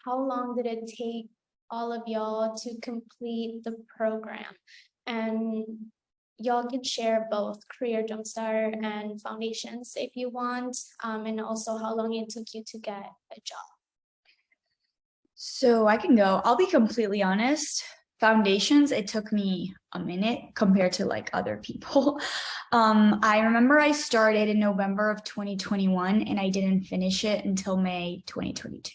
how long did it take all of y'all to complete the program? And y'all can share both Career Jumpstart and Foundations if you want, and also how long it took you to get a job. So I can go. I'll be completely honest. Foundations, it took me a minute compared to like other people. I remember I started in November of 2021 and I didn't finish it until May 2022.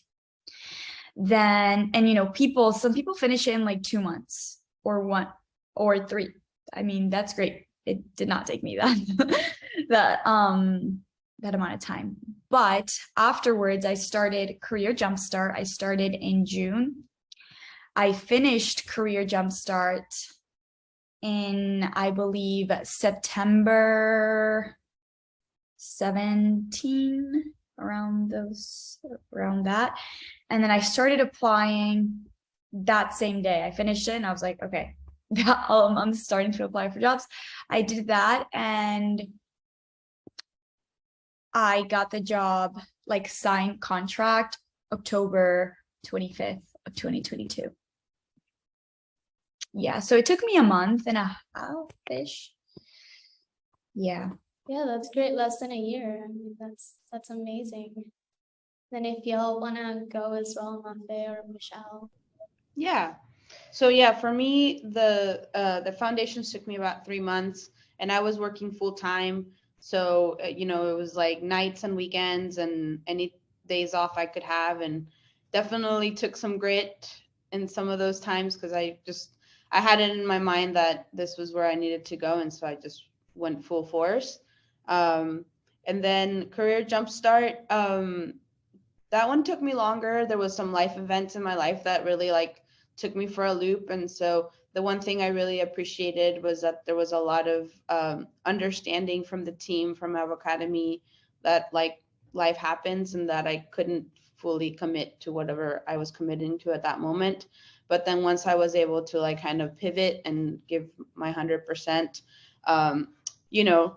Then, and you know, some people finish it in like 2 months or 1 or 3. I mean, that's great. It did not take me that amount of time. But afterwards, I started Career Jumpstart. I started in June. I finished Career Jumpstart in, I believe, September 17, around that. And then I started applying that same day. I finished it and I was like, okay, I'm starting to apply for jobs. I did that and I got the job, like signed contract, October 25th of 2022. Yeah, so it took me a month and a half-ish. Yeah. Yeah, that's great. Less than a year. I mean, that's amazing. Then if y'all want to go as well, Mafe or Michelle. Yeah. So yeah, for me, the foundations took me about 3 months, and I was working full time. So you know, it was like nights and weekends and any days off I could have, and definitely took some grit in some of those times because I had it in my mind that this was where I needed to go, and so I just went full force. And then Career Jumpstart, that one took me longer. There was some life events in my life that really like took me for a loop, and so the one thing I really appreciated was that there was a lot of understanding from the team from Avocademy that like life happens and that I couldn't fully commit to whatever I was committing to at that moment. But then once I was able to like kind of pivot and give my 100%, you know,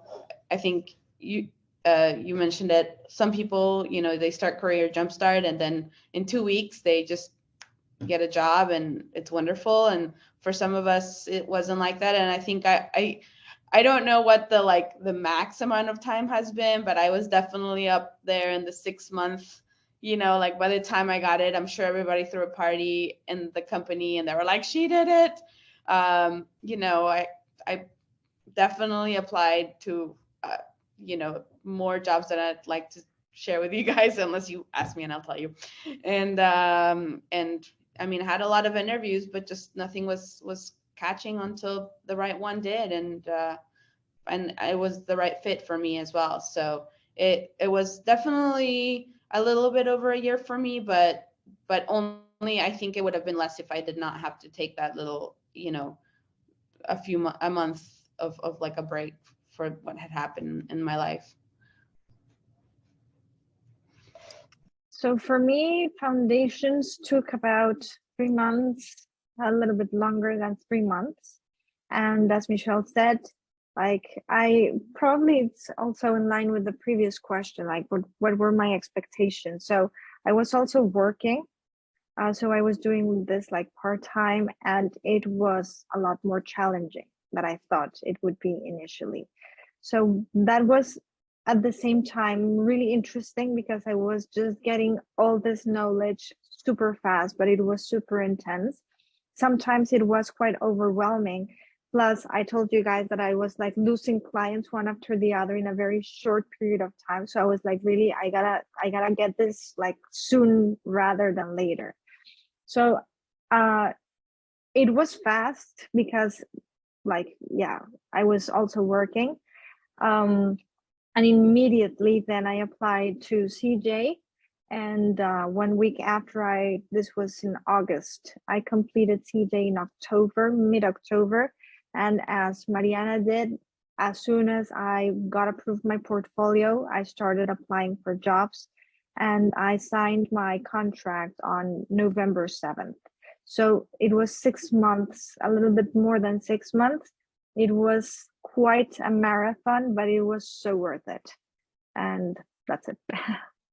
I think you mentioned it. Some people, you know, they start Career Jumpstart and then in 2 weeks they just get a job and it's wonderful. And for some of us, it wasn't like that. And I think I don't know what the max amount of time has been, but I was definitely up there in the 6 month. You know, like by the time I got it, I'm sure everybody threw a party in the company and they were like, she did it. You know, I definitely applied to, you know, more jobs that I'd like to share with you guys, unless you ask me and I'll tell you. And I mean, I had a lot of interviews, but just nothing was catching until the right one did. And it was the right fit for me as well. So it was definitely a little bit over a year for me, but only I think it would have been less if I did not have to take that little, you know, a month of like a break for what had happened in my life. So for me, foundations took about 3 months, a little bit longer than 3 months. And as Michelle said, like it's also in line with the previous question, like what were my expectations? So I was also working. So I was doing this like part-time, and it was a lot more challenging than I thought it would be initially. So that was at the same time really interesting because I was just getting all this knowledge super fast, but it was super intense. Sometimes it was quite overwhelming. Plus, I told you guys that I was like losing clients one after the other in a very short period of time. So I was like, really, I gotta get this like soon rather than later. So it was fast because like, yeah, I was also working. And immediately then I applied to CJ. And 1 week after this was in August, I completed CJ in October, mid-October. And as Mariana did, as soon as I got approved my portfolio, I started applying for jobs and I signed my contract on November 7th. So it was 6 months, a little bit more than 6 months. It was quite a marathon, but it was so worth it. And that's it.